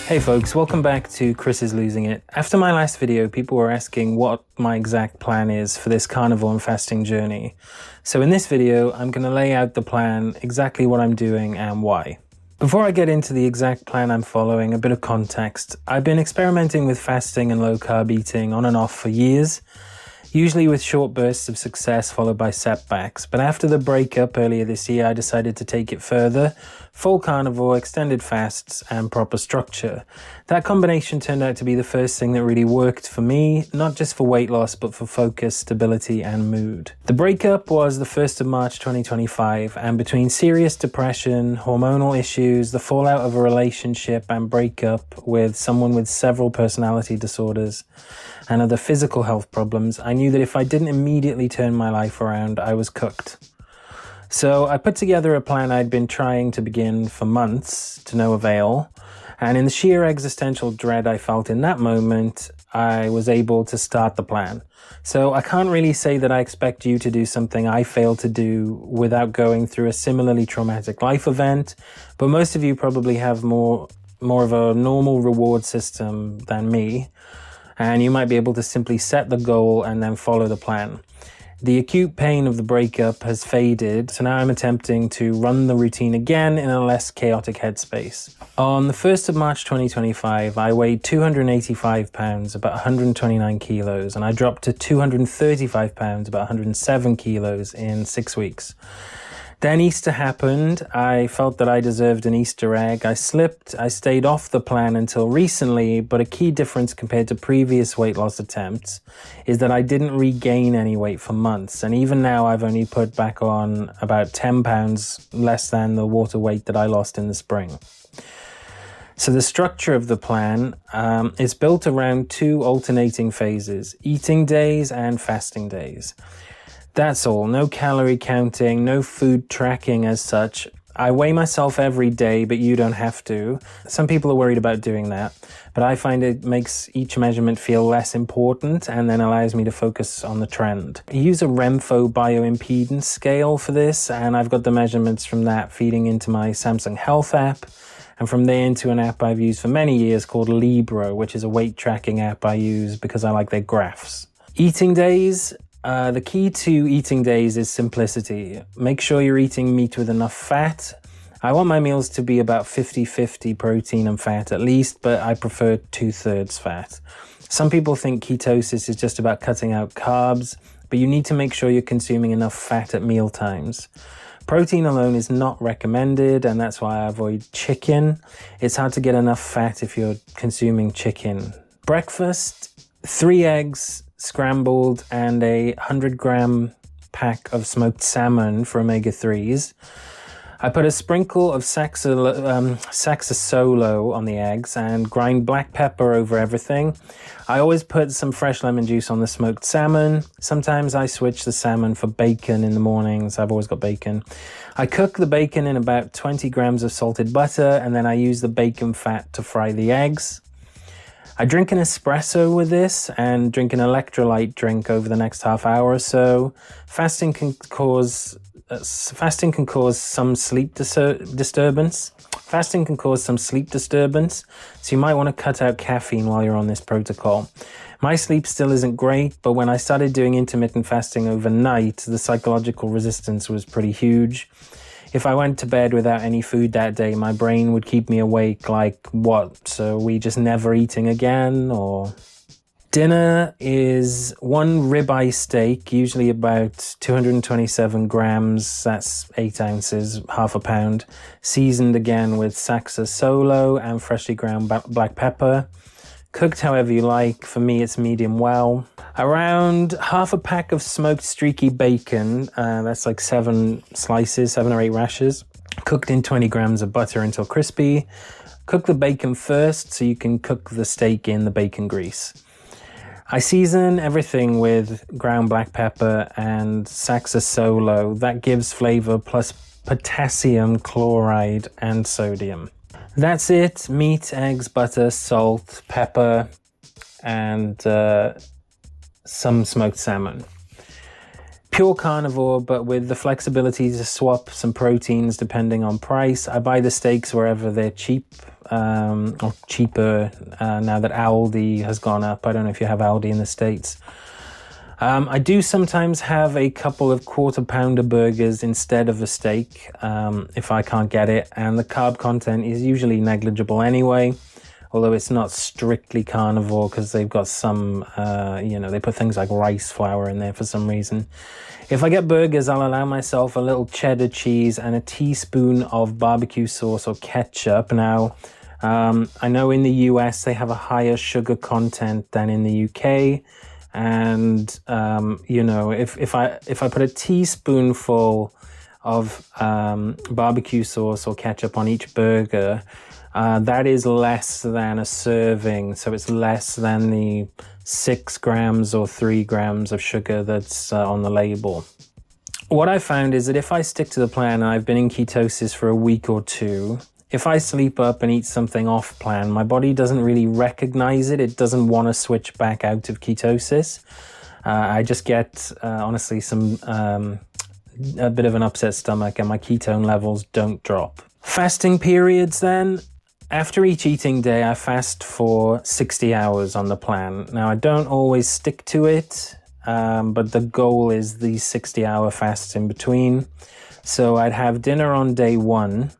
Hey folks, welcome back to Chris is Losing It. After my last video, people were asking what my exact plan is for this carnivore and fasting journey. So in this video, I'm going to lay out the plan, exactly what I'm doing and why. Before I get into the exact plan I'm following, a bit of context. I've been experimenting with fasting and low carb eating on and off for years, usually with short bursts of success followed by setbacks. But after the breakup earlier this year, I decided to take it further. Full carnivore, extended fasts, and proper structure. That combination turned out to be the first thing that really worked for me, not just for weight loss, but for focus, stability, and mood. The breakup was the 1st of March 2025, and between serious depression, hormonal issues, the fallout of a relationship, and breakup with someone with several personality disorders, and other physical health problems, I knew that if I didn't immediately turn my life around, I was cooked. So I put together a plan I'd been trying to begin for months to no avail, and in the sheer existential dread I felt in that moment, I was able to start the plan. So I can't really say that I expect you to do something I failed to do without going through a similarly traumatic life event, but most of you probably have more of a normal reward system than me, and you might be able to simply set the goal and then follow the plan. The acute pain of the breakup has faded, so now I'm attempting to run the routine again in a less chaotic headspace. On the 1st of March 2025, I weighed 285 pounds, about 129 kilos, and I dropped to 235 pounds, about 107 kilos in 6 weeks. Then Easter happened. I felt that I deserved an Easter egg. I slipped. I stayed off the plan until recently, but a key difference compared to previous weight loss attempts is that I didn't regain any weight for months. And even now, I've only put back on about 10 pounds less than the water weight that I lost in the spring. So the structure of the plan is built around 2 alternating phases, eating days and fasting days. That's all. No calorie counting, no food tracking as such. I weigh myself every day, but you don't have to. Some people are worried about doing that, but I find it makes each measurement feel less important and then allows me to focus on the trend. I use a Remfo bioimpedance scale for this, and I've got the measurements from that feeding into my Samsung Health app, and from there into an app I've used for many years called Libro, which is a weight tracking app I use because I like their graphs. Eating days. The key to eating days is simplicity. Make sure you're eating meat with enough fat. I want my meals to be about 50-50 protein and fat at least, but I prefer 2/3 fat. Some people think ketosis is just about cutting out carbs, but you need to make sure you're consuming enough fat at meal times. Protein alone is not recommended, and that's why I avoid chicken. It's hard to get enough fat if you're consuming chicken. Breakfast, 3 eggs, scrambled, and a 100-gram pack of smoked salmon for omega-3s. I put a sprinkle of saxasolo on the eggs and grind black pepper over everything. I always put some fresh lemon juice on the smoked salmon. Sometimes I switch the salmon for bacon in the mornings. I've always got bacon. I cook the bacon in about 20 grams of salted butter, and then I use the bacon fat to fry the eggs. I drink an espresso with this and drink an electrolyte drink over the next half hour or so. Fasting can cause some sleep disturbance. Fasting can cause some sleep disturbance, so you might want to cut out caffeine while you're on this protocol. My sleep still isn't great, but when I started doing intermittent fasting overnight, the psychological resistance was pretty huge. If I went to bed without any food that day, my brain would keep me awake like, what? So we just never eating again? Or dinner is 1 ribeye steak, usually about 227 grams, that's 8 ounces, half a pound, seasoned again with saxasolo and freshly ground black pepper. Cooked however you like. For me, it's medium well. Around half a pack of smoked streaky bacon, that's like 7 slices, 7 or 8 rashers, cooked in 20 grams of butter until crispy. Cook the bacon first so you can cook the steak in the bacon grease. I season everything with ground black pepper and saxasolo. That gives flavor plus potassium chloride and sodium. That's it. Meat, eggs, butter, salt, pepper, and some smoked salmon. Pure carnivore, but with the flexibility to swap some proteins depending on price. I buy the steaks wherever they're cheap. or cheaper now that Aldi has gone up. I don't know if you have Aldi in the States. I do sometimes have a couple of quarter-pounder burgers instead of a steak if I can't get it, and the carb content is usually negligible anyway, although it's not strictly carnivore because they've got some, they put things like rice flour in there for some reason. If I get burgers, I'll allow myself a little cheddar cheese and a teaspoon of barbecue sauce or ketchup. Now, I know in the US they have a higher sugar content than in the UK. And, if I put a teaspoonful of barbecue sauce or ketchup on each burger, that is less than a serving. So it's less than the 6 grams or 3 grams of sugar that's on the label. What I found is that if I stick to the plan, and I've been in ketosis for a week or two, if I sleep up and eat something off plan, my body doesn't really recognize it. It doesn't want to switch back out of ketosis. I just get, honestly, a bit of an upset stomach, and my ketone levels don't drop. Fasting periods then. After each eating day, I fast for 60 hours on the plan. Now, I don't always stick to it, but the goal is these 60-hour fasts in between. So I'd have dinner on day 1,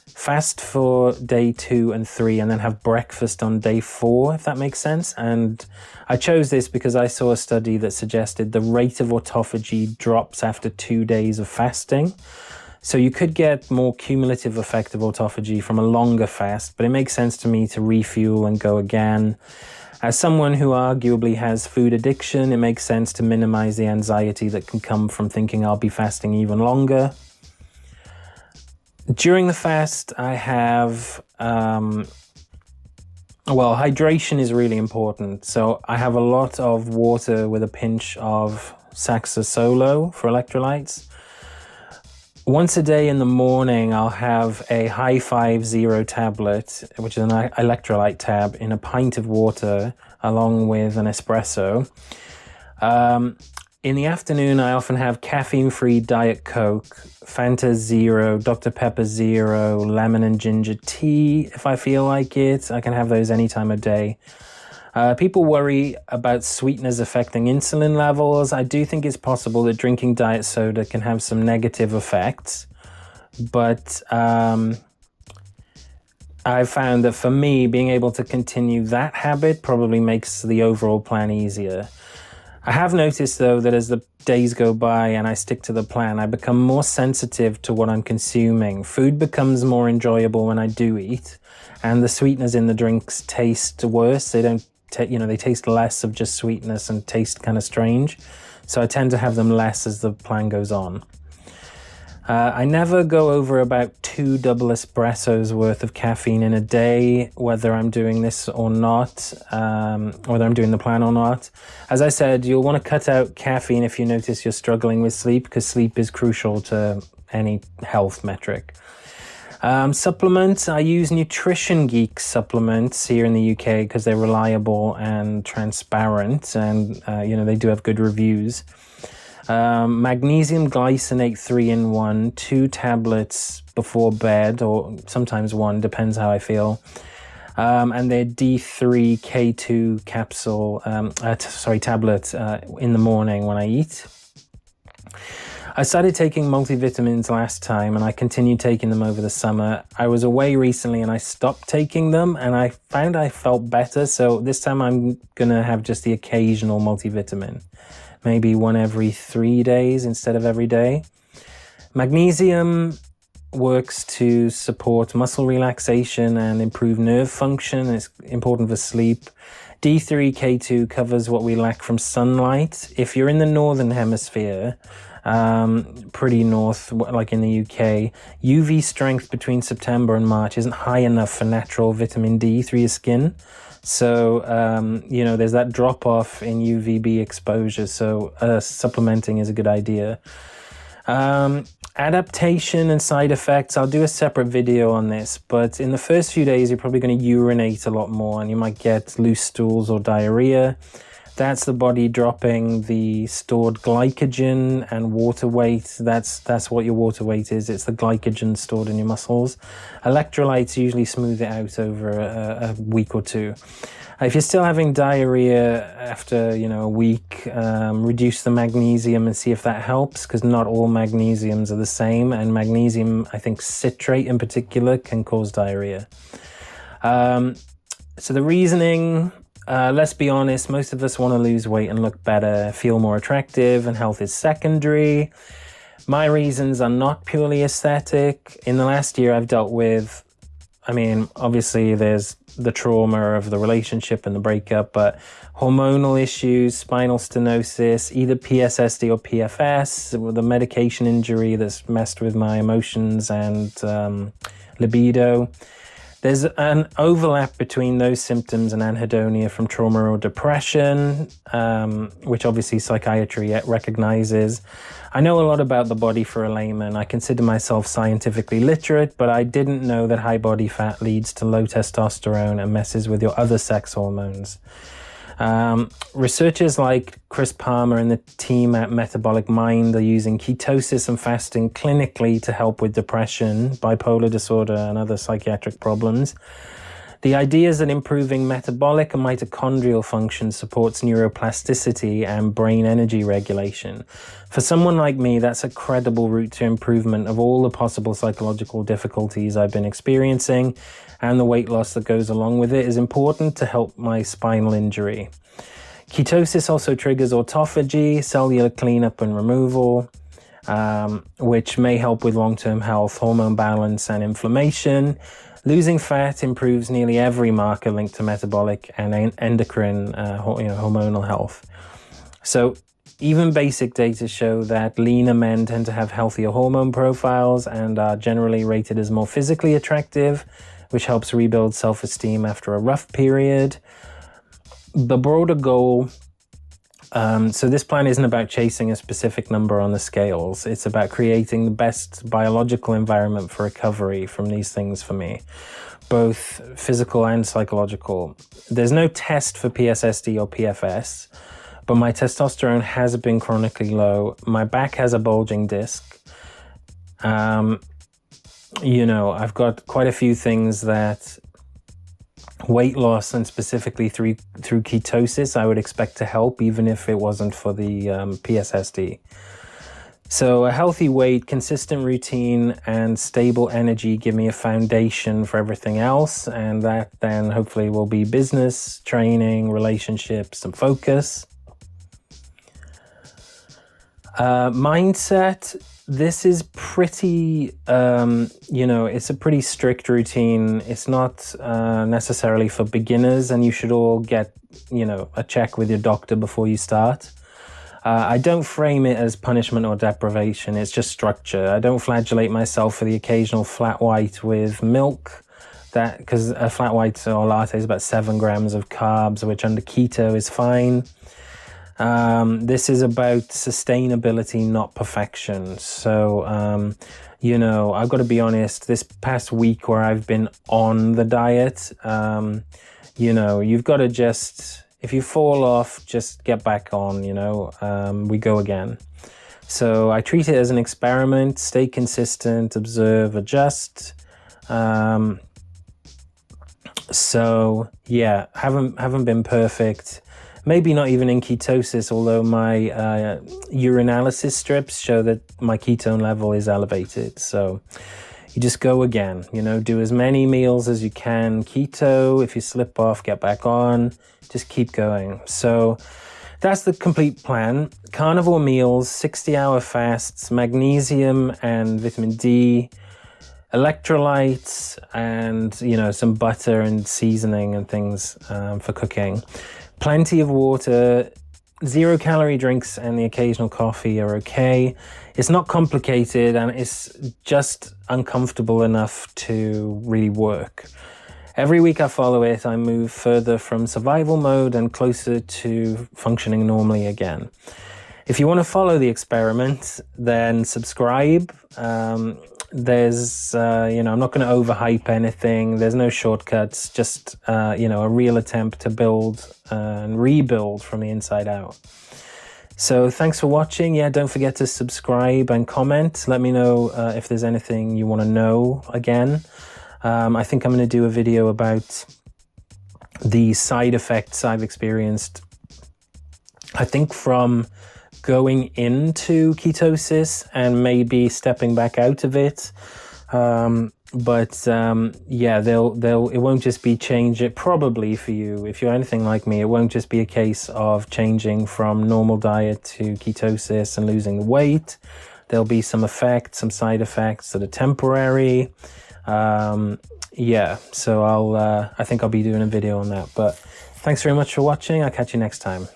fast for day 2 and 3, and then have breakfast on day 4, if that makes sense. And I chose this because I saw a study that suggested the rate of autophagy drops after 2 days of fasting. So you could get more cumulative effect of autophagy from a longer fast, but it makes sense to me to refuel and go again. As someone who arguably has food addiction, it makes sense to minimize the anxiety that can come from thinking I'll be fasting even longer. During the fast, I have, hydration is really important. So I have a lot of water with a pinch of saxosolo for electrolytes. Once a day in the morning, I'll have a high 5-0 tablet, which is an electrolyte tab, in a pint of water along with an espresso. In the afternoon, I often have caffeine-free Diet Coke, Fanta Zero, Dr. Pepper Zero, lemon and ginger tea, if I feel like it. I can have those any time of day. People worry about sweeteners affecting insulin levels. I do think it's possible that drinking diet soda can have some negative effects. But I've found that for me, being able to continue that habit probably makes the overall plan easier. I have noticed, though, that as the days go by and I stick to the plan, I become more sensitive to what I'm consuming. Food becomes more enjoyable when I do eat, and the sweeteners in the drinks taste worse. They don't, they taste less of just sweetness and taste kind of strange. So I tend to have them less as the plan goes on. I never go over about 2 double espressos worth of caffeine in a day, whether I'm doing this or not, whether I'm doing the plan or not. As I said, you'll want to cut out caffeine if you notice you're struggling with sleep, because sleep is crucial to any health metric. Supplements, I use Nutrition Geek supplements here in the UK because they're reliable and transparent, and they do have good reviews. Magnesium glycinate 3-in-1, 2 tablets before bed, or sometimes 1, depends how I feel. And their D3 K2 capsule, tablet in the morning when I eat. I started taking multivitamins last time, and I continued taking them over the summer. I was away recently and I stopped taking them, and I found I felt better. So this time I'm going to have just the occasional multivitamin. Maybe one every 3 days instead of every day. Magnesium works to support muscle relaxation and improve nerve function. It's important for sleep. D3 K2 covers what we lack from sunlight. If you're in the northern hemisphere, pretty north, like in the UK, UV strength between September and March isn't high enough for natural vitamin D through your skin. So, there's that drop off in UVB exposure. So supplementing is a good idea. Adaptation and side effects, I'll do a separate video on this, but in the first few days, you're probably going to urinate a lot more and you might get loose stools or diarrhea. That's the body dropping the stored glycogen and water weight. That's what your water weight is. It's the glycogen stored in your muscles. Electrolytes usually smooth it out over a week or two. If you're still having diarrhea after, a week, reduce the magnesium and see if that helps, because not all magnesiums are the same, and magnesium, I think citrate in particular, can cause diarrhea. So the reasoning, let's be honest, most of us want to lose weight and look better, feel more attractive, and health is secondary. My reasons are not purely aesthetic. In the last year, I've dealt with, obviously there's the trauma of the relationship and the breakup, but hormonal issues, spinal stenosis, either PSSD or PFS, the medication injury that's messed with my emotions and libido. There's an overlap between those symptoms and anhedonia from trauma or depression, which obviously psychiatry recognizes. I know a lot about the body for a layman. I consider myself scientifically literate, but I didn't know that high body fat leads to low testosterone and messes with your other sex hormones. Researchers like Chris Palmer and the team at Metabolic Mind are using ketosis and fasting clinically to help with depression, bipolar disorder, and other psychiatric problems. The idea is that improving metabolic and mitochondrial function supports neuroplasticity and brain energy regulation. For someone like me, that's a credible route to improvement of all the possible psychological difficulties I've been experiencing, and the weight loss that goes along with it is important to help my spinal injury. Ketosis also triggers autophagy, cellular cleanup and removal, which may help with long-term health, hormone balance, and inflammation. Losing fat improves nearly every marker linked to metabolic and endocrine, hormonal health. So even basic data show that leaner men tend to have healthier hormone profiles and are generally rated as more physically attractive, which helps rebuild self-esteem after a rough period. The broader goal, so this plan isn't about chasing a specific number on the scales. It's about creating the best biological environment for recovery from these things for me, both physical and psychological. There's no test for PSSD or PFS, but my testosterone has been chronically low. My back has a bulging disc. I've got quite a few things that weight loss, and specifically through ketosis, I would expect to help, even if it wasn't for the PSSD. So a healthy weight, consistent routine, and stable energy give me a foundation for everything else, and that then hopefully will be business, training, relationships, and focus. Mindset. This is pretty, it's a pretty strict routine. It's not necessarily for beginners, and you should all get, a check with your doctor before you start. I don't frame it as punishment or deprivation. It's just structure. I don't flagellate myself for the occasional flat white with milk, because a flat white or latte is about 7 grams of carbs, which under keto is fine. This is about sustainability, not perfection. So, I've got to be honest, this past week where I've been on the diet, you've got to just, if you fall off, just get back on, we go again. So I treat it as an experiment, stay consistent, observe, adjust. Haven't been perfect. Maybe not even in ketosis, although my urinalysis strips show that my ketone level is elevated. So you just go again, do as many meals as you can. Keto, if you slip off, get back on, just keep going. So that's the complete plan. Carnivore meals, 60-hour fasts, magnesium and vitamin D, electrolytes, and, some butter and seasoning and things for cooking. Plenty of water, 0-calorie drinks and the occasional coffee are okay. It's not complicated, and it's just uncomfortable enough to really work. Every week I follow it, I move further from survival mode and closer to functioning normally again. If you want to follow the experiment, then subscribe. there's, you know, I'm not going to overhype anything. There's no shortcuts, just, you know, a real attempt to build and rebuild from the inside out. So thanks for watching. Yeah, don't forget to subscribe and comment. Let me know if there's anything you want to know again. I think I'm going to do a video about the side effects I've experienced, I think, from going into ketosis and maybe stepping back out of it. Yeah, it won't just be change it probably for you. If you're anything like me, it won't just be a case of changing from normal diet to ketosis and losing the weight. There'll be some effects, some side effects that are temporary. Yeah, so I think I'll be doing a video on that. But thanks very much for watching. I'll catch you next time.